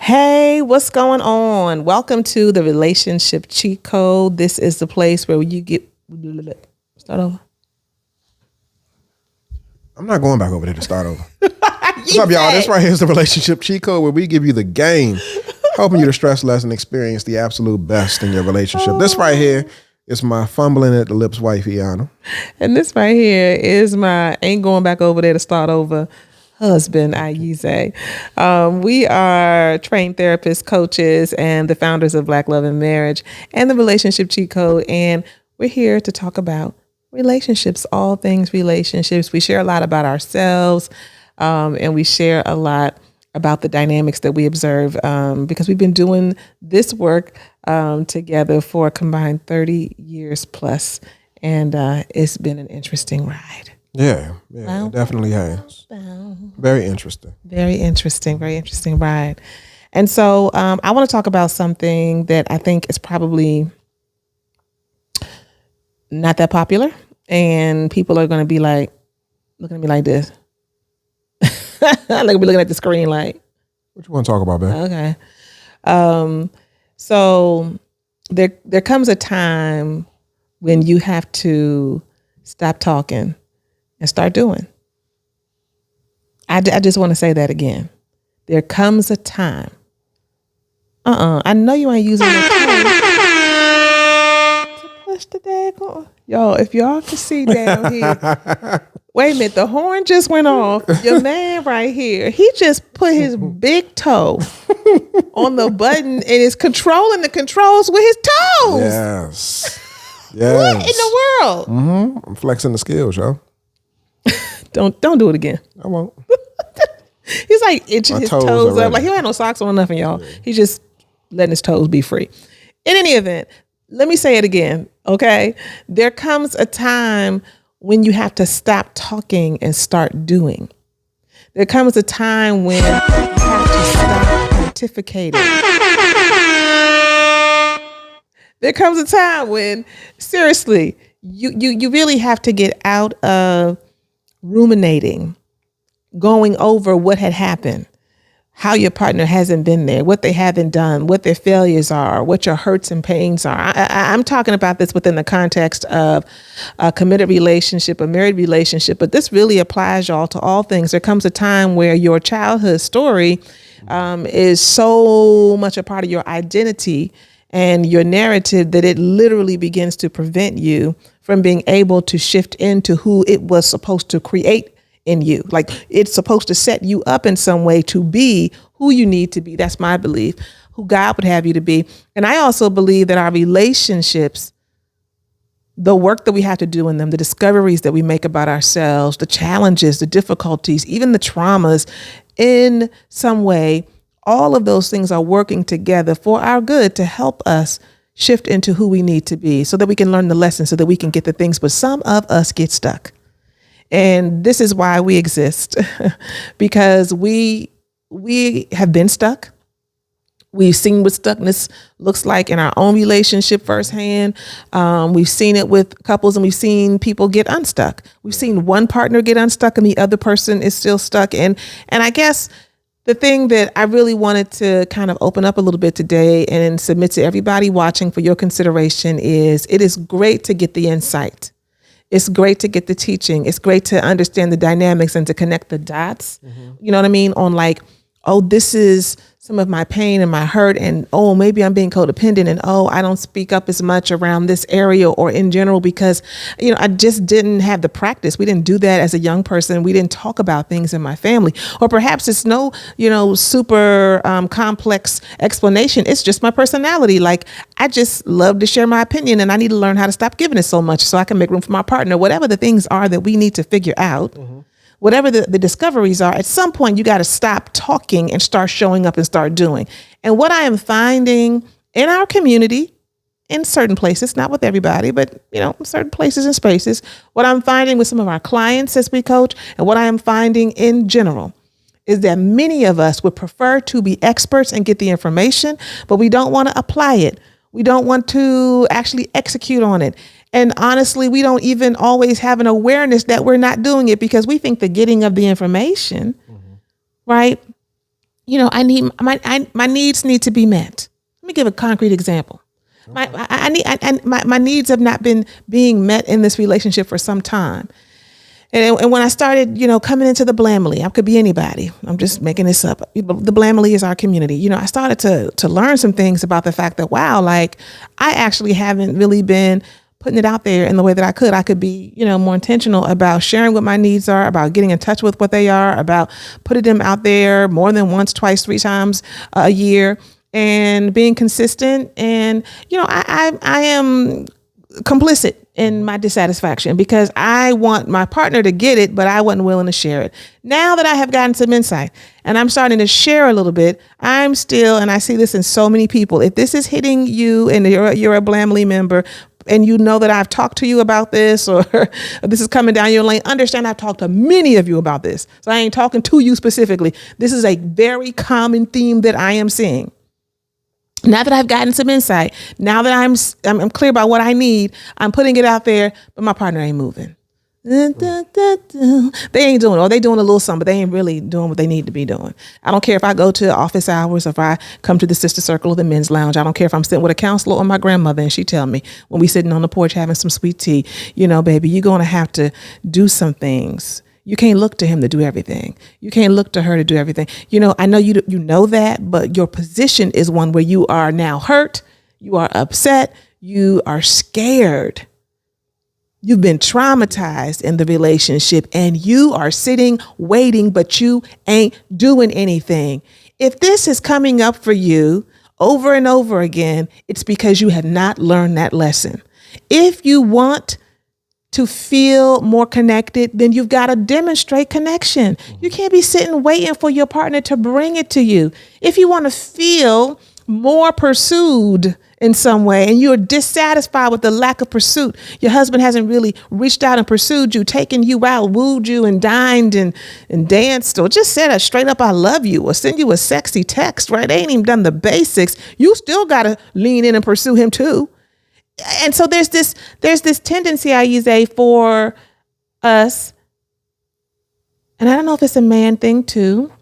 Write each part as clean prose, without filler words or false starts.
Hey, what's going on? Welcome to the Relationship Cheat Code. This is the place where you get start over. I'm not going back over there to start over. What's up, y'all? This right here is the Relationship Cheat Code where we give you the game, helping you to stress less and experience the absolute best in your relationship. This right here is my fumbling at the lips wife, Iana. And this right here is my ain't going back over there to start over husband, Ayize. We are trained therapists, coaches, and the founders of Black Love and Marriage and the Relationship Cheat Code. And we're here to talk about relationships, all things relationships. We share a lot about ourselves, and we share a lot about the dynamics that we observe because we've been doing this work together for a combined 30 years plus, and it's been an interesting ride. Yeah, it definitely has. Very interesting. Very interesting ride. And so I want to talk about something that I think is probably not that popular, and people are going to be like, looking at me like this. I'm going to be looking at the screen like, what you want to talk about, babe? Okay. So there comes a time when you have to stop talking and start doing. I just want to say that again. There comes a time. I know you ain't using that tool to push the daggone. Yo, if y'all can see down here. Wait a minute, the horn just went off. Your man right here, he just put his big toe on the button and is controlling the controls with his toes. Yes. What in the world? I'm flexing the skills, yo. Don't do it again. I won't. He's like itching his toes up. Like he don't have no socks on, nothing, y'all. Yeah. He's just letting his toes be free. In any event, let me say it again, okay? There comes a time when you have to stop talking and start doing. There comes a time when you have to stop pontificating. There comes a time when, seriously, you really have to get out of ruminating, going over what had happened, how your partner hasn't been there, what they haven't done, what their failures are, what your hurts and pains are. I'm talking about this within the context of a committed relationship, a married relationship, but this really applies, y'all, to all things. There comes a time where your childhood story is so much a part of your identity and your narrative that it literally begins to prevent you from being able to shift into who it was supposed to create in you. Like it's supposed to set you up in some way to be who you need to be. That's my belief, who God would have you to be. And I also believe that our relationships, the work that we have to do in them, the discoveries that we make about ourselves, the challenges, the difficulties, even the traumas, in some way, all of those things are working together for our good to help us shift into who we need to be so that we can learn the lessons, so that we can get the things. But some of us get stuck. And this is why we exist, because we have been stuck. We've seen what stuckness looks like in our own relationship firsthand. We've seen it with couples, and we've seen people get unstuck. We've seen one partner get unstuck and the other person is still stuck. And I guess the thing that I really wanted to kind of open up a little bit today and submit to everybody watching for your consideration is, it is great to get the insight. It's great to get the teaching. It's great to understand the dynamics and to connect the dots. You know what I mean? On like, oh, this is some of my pain and my hurt, and oh, maybe I'm being codependent, and oh, I don't speak up as much around this area or in general because, you know, I just didn't have the practice. We didn't do that as a young person. We didn't talk about things in my family, or perhaps it's no, you know, super complex explanation. It's just my personality. Like I just love to share my opinion, and I need to learn how to stop giving it so much so I can make room for my partner. Whatever the things are that we need to figure out. Whatever the discoveries are, at some point you got to stop talking and start showing up and start doing. And what I am finding in our community, in certain places, not with everybody, but you know, certain places and spaces, what I'm finding with some of our clients as we coach, and what I am finding in general, is that many of us would prefer to be experts and get the information, but we don't want to apply it. We don't want to actually execute on it. And honestly, we don't even always have an awareness that we're not doing it because we think the getting of the information, right, my needs need to be met. Let me give a concrete example. My needs have not been being met in this relationship for some time. And when I started, coming into the Blamily, I could be anybody. I'm just making this up. The Blamily is our community. I started to learn some things about the fact that, wow, like I actually haven't really been putting it out there in the way that I could. I could be, more intentional about sharing what my needs are, about getting in touch with what they are, about putting them out there more than once, twice, 3 times a year, and being consistent. And, I am complicit in my dissatisfaction because I want my partner to get it, but I wasn't willing to share it. Now that I have gotten some insight and I'm starting to share a little bit, I'm still, and I see this in so many people, if this is hitting you and you're a Blamily member, and you know that I've talked to you about this, or this is coming down your lane, understand I've talked to many of you about this. So I ain't talking to you specifically. This is a very common theme that I am seeing. Now that I've gotten some insight, now that I'm clear about what I need, I'm putting it out there, but my partner ain't moving. They ain't doing it, or they doing a little something, but they ain't really doing what they need to be doing. I don't care if I go to office hours, or if I come to the sister circle or the men's lounge. I don't care if I'm sitting with a counselor or my grandmother and she tell me when we sitting on the porch having some sweet tea, baby, you're going to have to do some things. You can't look to him to do everything. You can't look to her to do everything. I know you know that, but your position is one where you are now hurt, you are upset, you are scared. You've been traumatized in the relationship and you are sitting, waiting, but you ain't doing anything. If this is coming up for you over and over again, it's because you have not learned that lesson. If you want to feel more connected, then you've got to demonstrate connection. You can't be sitting waiting for your partner to bring it to you. If you want to feel more pursued in some way and you're dissatisfied with the lack of pursuit, your husband hasn't really reached out and pursued you, taken you out, wooed you and dined and danced, or just said a straight up I love you, or send you a sexy text, right? They ain't even done the basics. You still got to lean in and pursue him too. And so there's this tendency, Ayize, for us, and I don't know if it's a man thing too.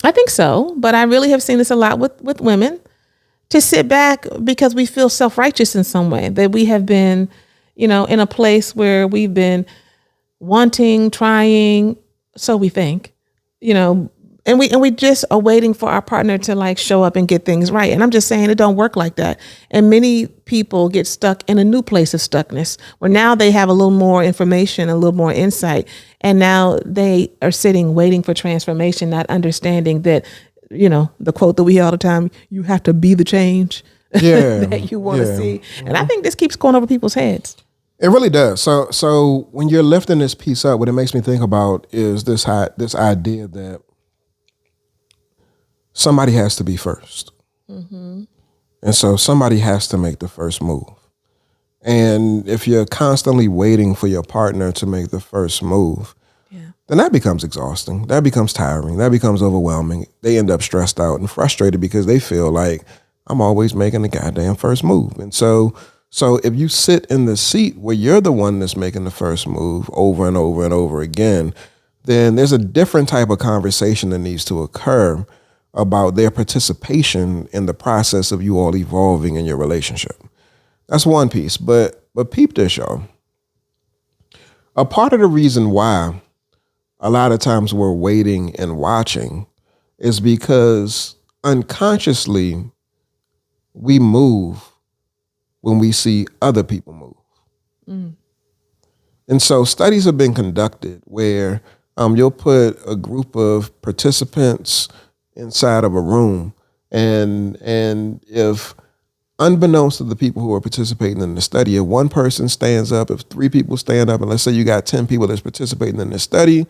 I think so, but I really have seen this a lot with women, to sit back because we feel self-righteous in some way, that we have been, in a place where we've been wanting, trying, so we think, and we just are waiting for our partner to like show up and get things right. And I'm just saying it don't work like that. And many people get stuck in a new place of stuckness where now they have a little more information, a little more insight. And now they are sitting waiting for transformation, not understanding that, the quote that we hear all the time, you have to be the change that you want to see. And I think this keeps going over people's heads. It really does. So when you're lifting this piece up, what it makes me think about is this idea that somebody has to be first. Mm-hmm. And so somebody has to make the first move. And if you're constantly waiting for your partner to make the first move, then that becomes exhausting. That becomes tiring. That becomes overwhelming. They end up stressed out and frustrated because they feel like I'm always making the goddamn first move. And so if you sit in the seat where you're the one that's making the first move over and over and over again, then there's a different type of conversation that needs to occur about their participation in the process of you all evolving in your relationship. That's one piece, but peep this, y'all. A part of the reason why a lot of times we're waiting and watching is because unconsciously we move when we see other people move. Mm. And so studies have been conducted where you'll put a group of participants inside of a room, and if unbeknownst to the people who are participating in the study, if one person stands up, if 3 people stand up, and let's say you got 10 people that's participating in the study,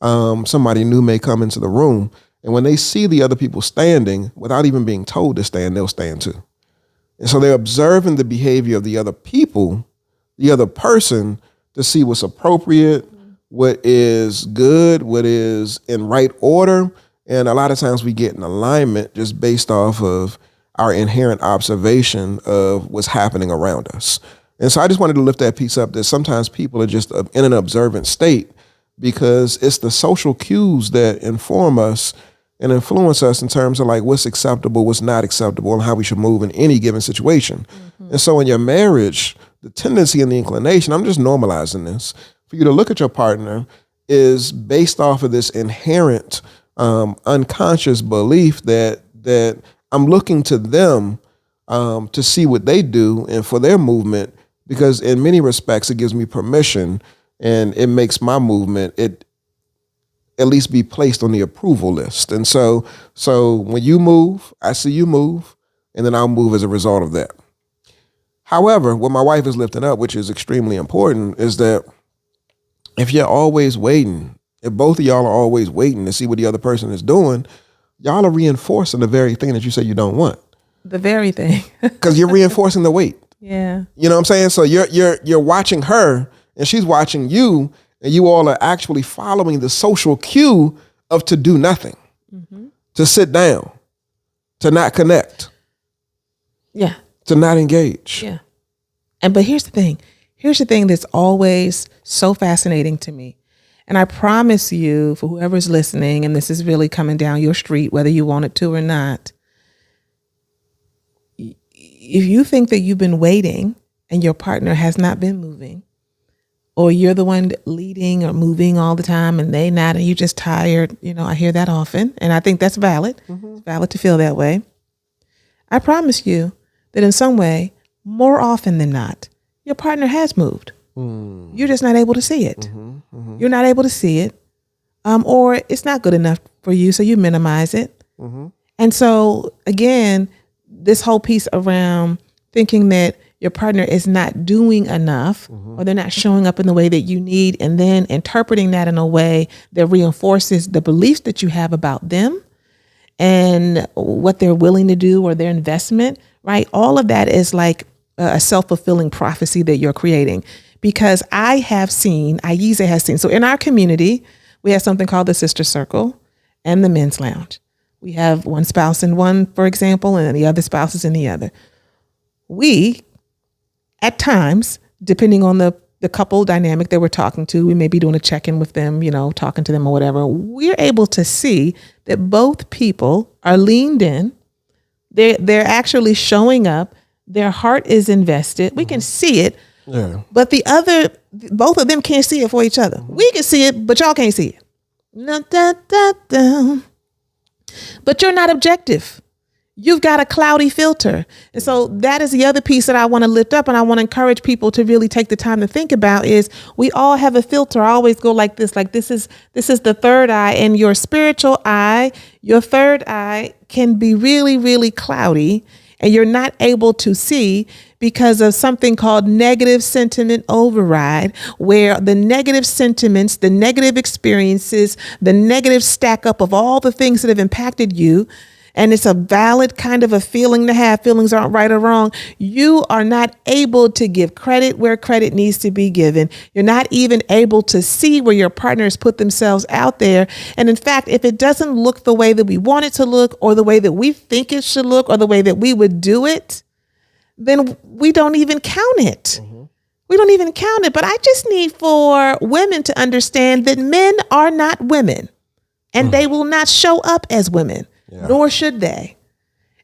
somebody new may come into the room, and when they see the other people standing, without even being told to stand, they'll stand too. And so they're observing the behavior of the other people, the other person, to see what's appropriate, what is good, what is in right order. And a lot of times we get in alignment just based off of our inherent observation of what's happening around us. And so I just wanted to lift that piece up, that sometimes people are just in an observant state because it's the social cues that inform us and influence us in terms of like what's acceptable, what's not acceptable, and how we should move in any given situation. And so in your marriage, the tendency and the inclination, I'm just normalizing this, for you to look at your partner is based off of this inherent unconscious belief that I'm looking to them to see what they do and for their movement, because in many respects it gives me permission and it makes my movement at least be placed on the approval list. And so when you move, I see you move, and then I'll move as a result of that. However, what my wife is lifting up, which is extremely important, is that if you're always waiting, if both of y'all are always waiting to see what the other person is doing, y'all are reinforcing the very thing that you say you don't want. The very thing. Because you're reinforcing the wait. Yeah. You know what I'm saying? So you're watching her and she's watching you, and you all are actually following the social cue of to do nothing, to sit down, to not connect. Yeah. To not engage. Yeah. But here's the thing. Here's the thing that's always so fascinating to me. And I promise you, for whoever's listening, and this is really coming down your street, whether you want it to or not, if you think that you've been waiting and your partner has not been moving, or you're the one leading or moving all the time and they not, and you're just tired, I hear that often. And I think that's valid. It's valid to feel that way. I promise you that in some way, more often than not, your partner has moved. You're just not able to see it. You're not able to see it. Or it's not good enough for you, so you minimize it. And so, again, this whole piece around thinking that your partner is not doing enough or they're not showing up in the way that you need, and then interpreting that in a way that reinforces the beliefs that you have about them and what they're willing to do or their investment, right? All of that is like a self-fulfilling prophecy that you're creating. Because Ayiza has seen, so in our community, we have something called the Sister Circle and the Men's Lounge. We have one spouse in one, for example, and the other spouse is in the other. We, at times, depending on the couple dynamic that we're talking to, we may be doing a check-in with them, talking to them or whatever. We're able to see that both people are leaned in. They're actually showing up. Their heart is invested. We can see it. Yeah. But both of them can't see it for each other. We can see it, but y'all can't see it. But you're not objective. You've got a cloudy filter. And so that is the other piece that I want to lift up, and I want to encourage people to really take the time to think about is we all have a filter. I always go like this is the third eye, and your spiritual eye, your third eye can be really, really cloudy, and you're not able to see because of something called negative sentiment override, where the negative sentiments, the negative experiences, the negative stack up of all the things that have impacted you. And it's a valid kind of a feeling to have. Feelings aren't right or wrong. You are not able to give credit where credit needs to be given. You're not even able to see where your partners put themselves out there. And in fact, if it doesn't look the way that we want it to look, or the way that we think it should look, or the way that we would do it, then we don't even count it. We don't even count it. But I just need for women to understand that men are not women, and they will not show up as women. Yeah. Nor should they.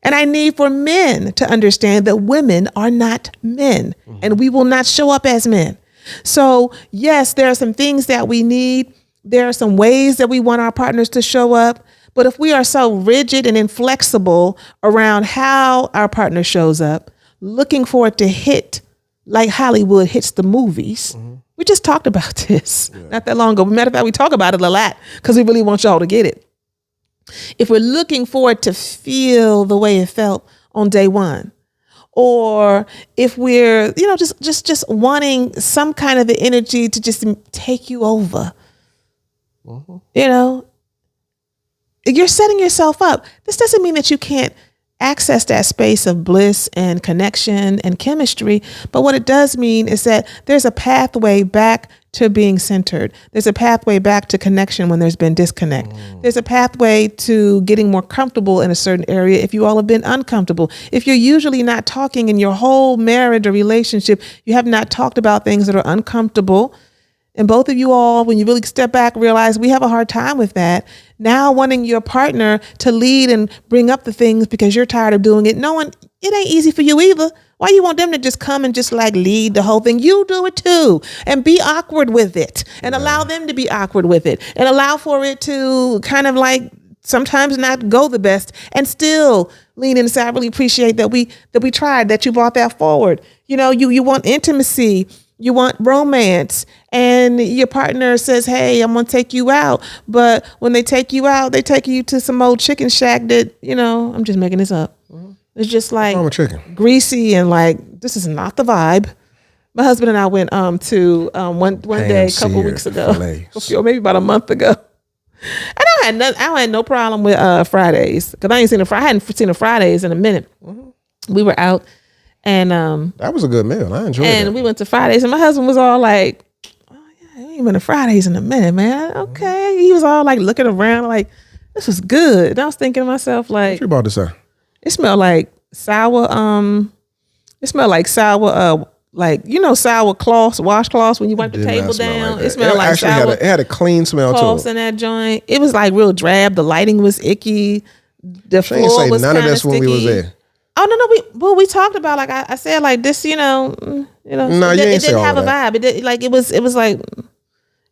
And I need for men to understand that women are not men, and we will not show up as men. So yes, there are some things that we need. There are some ways that we want our partners to show up. But if we are so rigid and inflexible around how our partner shows up, looking for it to hit like Hollywood hits the movies. We just talked about this not that long ago. Matter of fact, we talk about it a lot because we really want y'all to get it. If we're looking for it to feel the way it felt on day one, or if we're, just wanting some kind of the energy to just take you over, you're setting yourself up. This doesn't mean that you can't access that space of bliss and connection and chemistry. But what it does mean is that there's a pathway back to being centered. There's a pathway back to connection when there's been disconnect. There's a pathway to getting more comfortable in a certain area if you all have been uncomfortable. If you're usually not talking in your whole marriage or relationship, you have not talked about things that are uncomfortable, And both of you all, when you really step back, realize we have a hard time with that. Now wanting your partner to lead and bring up the things because you're tired of doing it, knowing it ain't easy for you either. Why you want them to just come and just like lead the whole thing? You do it too, and be awkward with it, and allow them to be awkward with it, and allow for it to kind of like sometimes not go the best, and still lean in and say, I really appreciate that we tried, that you brought that forward. You know, you want intimacy. You want romance, and your partner says, hey, I'm going to take you out. But when they take you out, they take you to some old chicken shack that, you know, I'm just making this up. It's just like greasy and like, this is not the vibe. My husband and I went to one day a couple weeks ago, or maybe about a month ago. And I had no problem with Fridays, because I hadn't seen a Fridays in a minute. We were out. And that was a good meal. I enjoyed it. And we went to Fridays, and my husband was all like, "Oh yeah, we ain't been to Fridays in a minute, man." Okay, he was all like looking around, like this was good. And I was thinking to myself, like, what you about to say? It smelled like sour. It smelled like sour. Like, you know, sour cloths, washcloths when you wipe the table down. Like it smelled like sour. It had a clean smell cloths to it. In that joint. It was like real drab. The lighting was icky. The floor was kind of none of this sticky. When we was there. Oh no, we talked about, like I said, like this, you know. No, you ain't it didn't have a vibe. It was like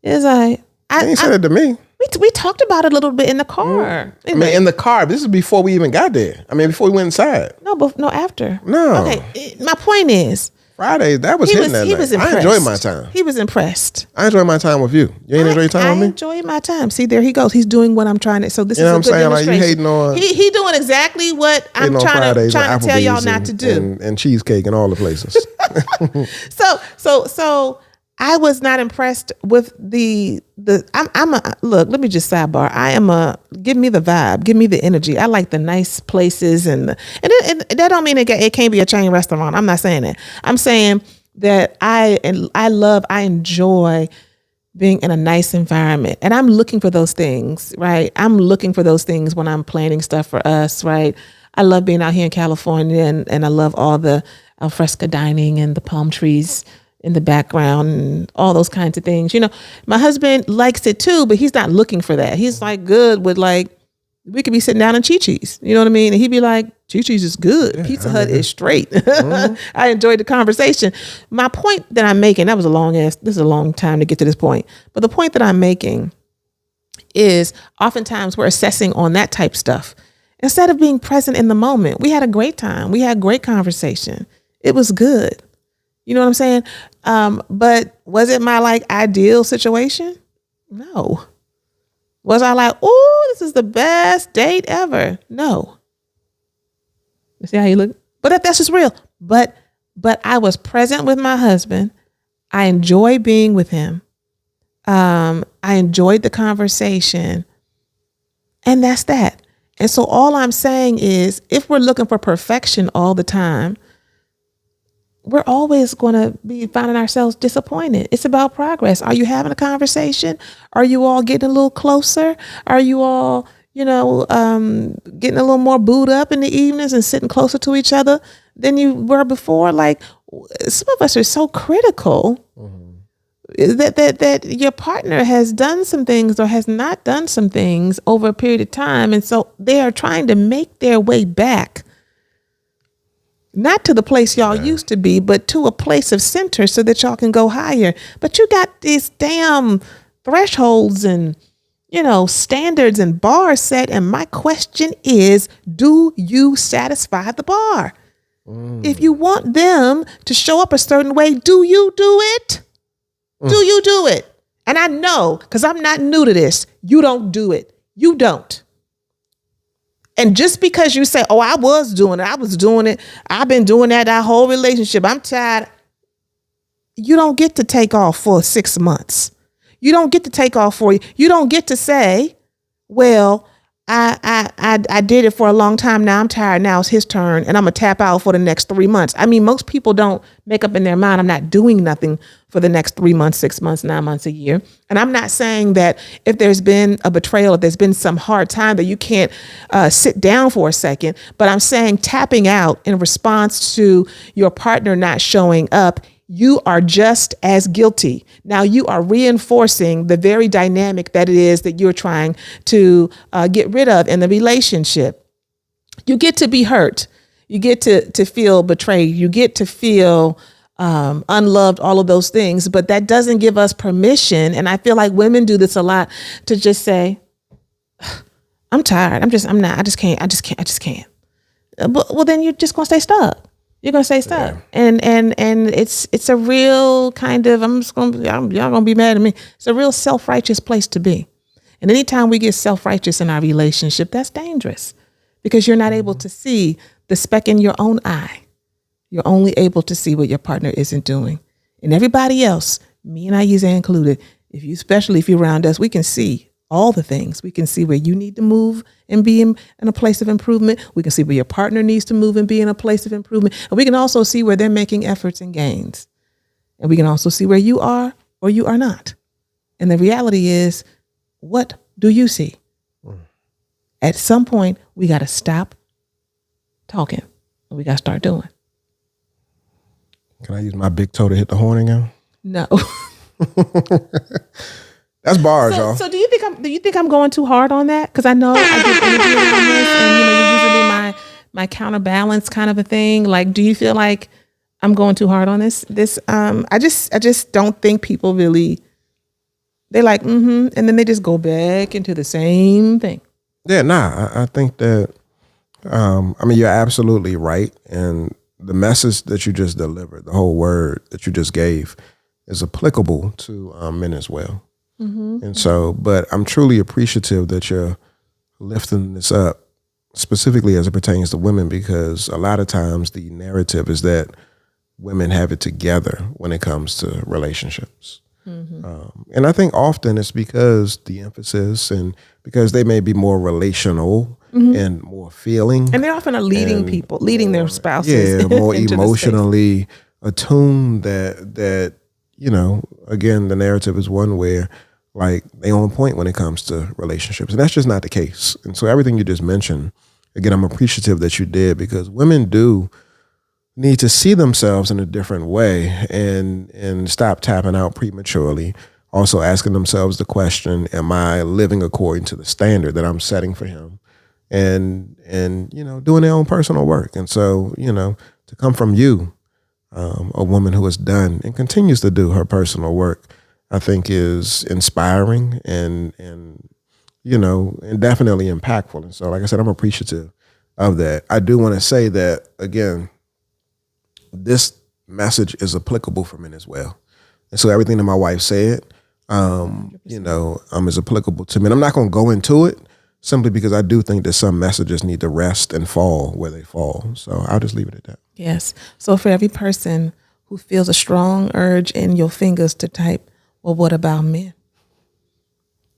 you ain't said it to me. We talked about it a little bit in the car. I mean, in the car. This is before we even got there. I mean, before we went inside. No, after. No. Okay, my point is, Friday, that was hitting that night. Was impressed. I enjoyed my time. He was impressed. I enjoyed my time with you. You ain't enjoy your time with me? I enjoyed my time. See, there he goes. He's doing what I'm trying to. So this is a good demonstration. Like you hating on. He doing exactly what I'm trying to tell y'all not to do. And cheesecake in all the places. So I was not impressed with the. Look. Let me just sidebar. Give me the vibe. Give me the energy. I like the nice places and that don't mean it can't be a chain restaurant. I'm not saying that. I'm saying that I enjoy being in a nice environment, and I'm looking for those things, right? I'm looking for those things when I'm planning stuff for us, right? I love being out here in California, and I love all the al fresco dining and the palm trees in the background and all those kinds of things. You know, my husband likes it too, but he's not looking for that. He's like good with like, we could be sitting down in Chi-Chi's, you know what I mean? And he'd be like, Chi-Chi's is good. Yeah, Pizza Hut is straight. I enjoyed the conversation. My point that I'm making, this is a long time to get to this point, but the point that I'm making is oftentimes we're assessing on that type stuff instead of being present in the moment. We had a great time. We had great conversation. It was good. You know what I'm saying? But was it my like ideal situation? No. Was I like, oh, this is the best date ever? No. You see how you look? But that's just real. But I was present with my husband. I enjoy being with him. I enjoyed the conversation. And that's that. And so all I'm saying is, if we're looking for perfection all the time, we're always going to be finding ourselves disappointed. It's about progress. Are you having a conversation? Are you all getting a little closer? Are you all, getting a little more booed up in the evenings and sitting closer to each other than you were before? Like, some of us are so critical that your partner has done some things or has not done some things over a period of time. And so they are trying to make their way back. Not to the place y'all used to be, but to a place of center so that y'all can go higher. But you got these damn thresholds and, standards and bars set. And my question is, do you satisfy the bar? If you want them to show up a certain way, do you do it? Do you do it? And I know, because I'm not new to this, you don't do it. You don't. And just because you say, oh, I was doing it, I've been doing that our whole relationship, I'm tired. You don't get to take off for 6 months. You don't get to take off for you. You don't get to say, well, I did it for a long time. Now I'm tired. Now it's his turn and I'm going to tap out for the next 3 months. I mean, most people don't make up in their mind, I'm not doing nothing for the next 3 months, 6 months, 9 months, a year. And I'm not saying that if there's been a betrayal, if there's been some hard time that you can't sit down for a second, but I'm saying tapping out in response to your partner not showing up, you are just as guilty. Now you are reinforcing the very dynamic that it is that you're trying to get rid of in the relationship. You get to be hurt. You get to feel betrayed. You get to feel unloved, all of those things. But that doesn't give us permission. And I feel like women do this a lot, to just say, I'm tired. I just can't. But, well, then you're just going to stay stuck. You're gonna stay stuck, and it's a real kind of, y'all gonna be mad at me. It's a real self-righteous place to be, and anytime we get self-righteous in our relationship, that's dangerous, because you're not able to see the speck in your own eye. You're only able to see what your partner isn't doing, and everybody else, me and Ayiza included. Especially if you're around us, we can see all the things. We can see where you need to move and be in a place of improvement. We can see where your partner needs to move and be in a place of improvement. And we can also see where they're making efforts and gains. And we can also see where you are or you are not. And the reality is, what do you see? At some point, we got to stop talking and we got to start doing. Can I use my big toe to hit the horn again? No. That's bars, y'all. So do you think I'm going too hard on that? Because I know I get energy around this, and you're usually my counterbalance kind of a thing. Like, do you feel like I'm going too hard on this? I just don't think people really. They're like, and then they just go back into the same thing. Yeah, I think that. You're absolutely right, and the message that you just delivered, the whole word that you just gave, is applicable to men as well. Mm-hmm. And so, but I'm truly appreciative that you're lifting this up, specifically as it pertains to women, because a lot of times the narrative is that women have it together when it comes to relationships. Mm-hmm. And I think often it's because the emphasis, and because they may be more relational and more feeling. And they often are leading their spouses. Yeah, more emotionally attuned that, again, the narrative is one where, like, they on point when it comes to relationships. And that's just not the case. And so everything you just mentioned, again, I'm appreciative that you did, because women do need to see themselves in a different way and stop tapping out prematurely. Also asking themselves the question, am I living according to the standard that I'm setting for him? And doing their own personal work. And so, to come from you, a woman who has done and continues to do her personal work, I think is inspiring and definitely impactful. And so, like I said, I'm appreciative of that. I do want to say that, again, this message is applicable for men as well. And so everything that my wife said, is applicable to men. I'm not going to go into it simply because I do think that some messages need to rest and fall where they fall. So I'll just leave it at that. Yes. So for every person who feels a strong urge in your fingers to type, well, what about men?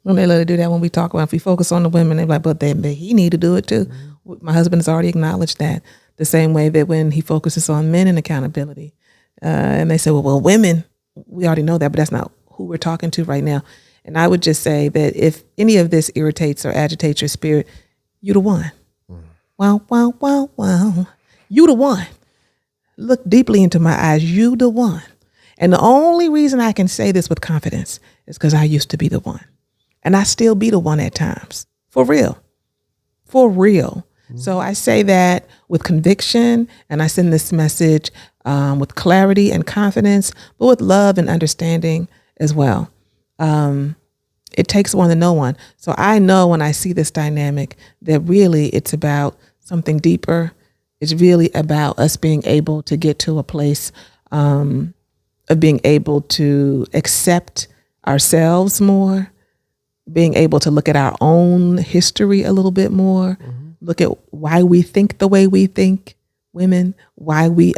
When they let it do that, when we talk about, if we focus on the women, they're like, but he need to do it too. Mm-hmm. My husband has already acknowledged that, the same way that when he focuses on men and accountability, and they say, well, women, we already know that, but that's not who we're talking to right now. And I would just say that if any of this irritates or agitates your spirit, you the one. Wow, wow, wow, wow. You the one. Look deeply into my eyes. You the one. And the only reason I can say this with confidence is because I used to be the one. And I still be the one at times. For real. For real. Mm-hmm. So I say that with conviction, and I send this message with clarity and confidence, but with love and understanding as well. It takes one to know one. So I know when I see this dynamic that really it's about something deeper. It's really about us being able to get to a place of being able to accept ourselves more, being able to look at our own history a little bit more, look at why we think the way we think, women, why we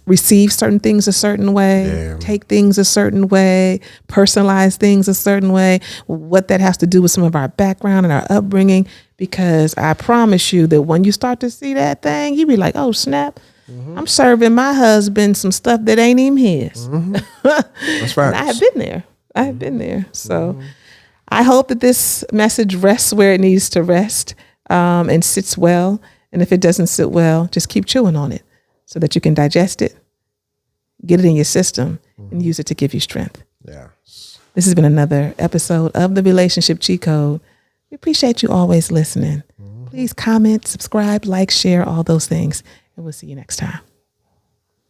receive certain things a certain way, take things a certain way, personalize things a certain way, what that has to do with some of our background and our upbringing. Because I promise you that when you start to see that thing, you be like, oh, snap, I'm serving my husband some stuff that ain't even his. That's right. I have been there. I have been there. So I hope that this message rests where it needs to rest and sits well. And if it doesn't sit well, just keep chewing on it so that you can digest it get it in your system, and use it to give you strength. Yeah. This has been another episode of the Relationship Cheat Code. We appreciate you always listening. Please comment, subscribe, like, share, all those things. And we'll see you next time.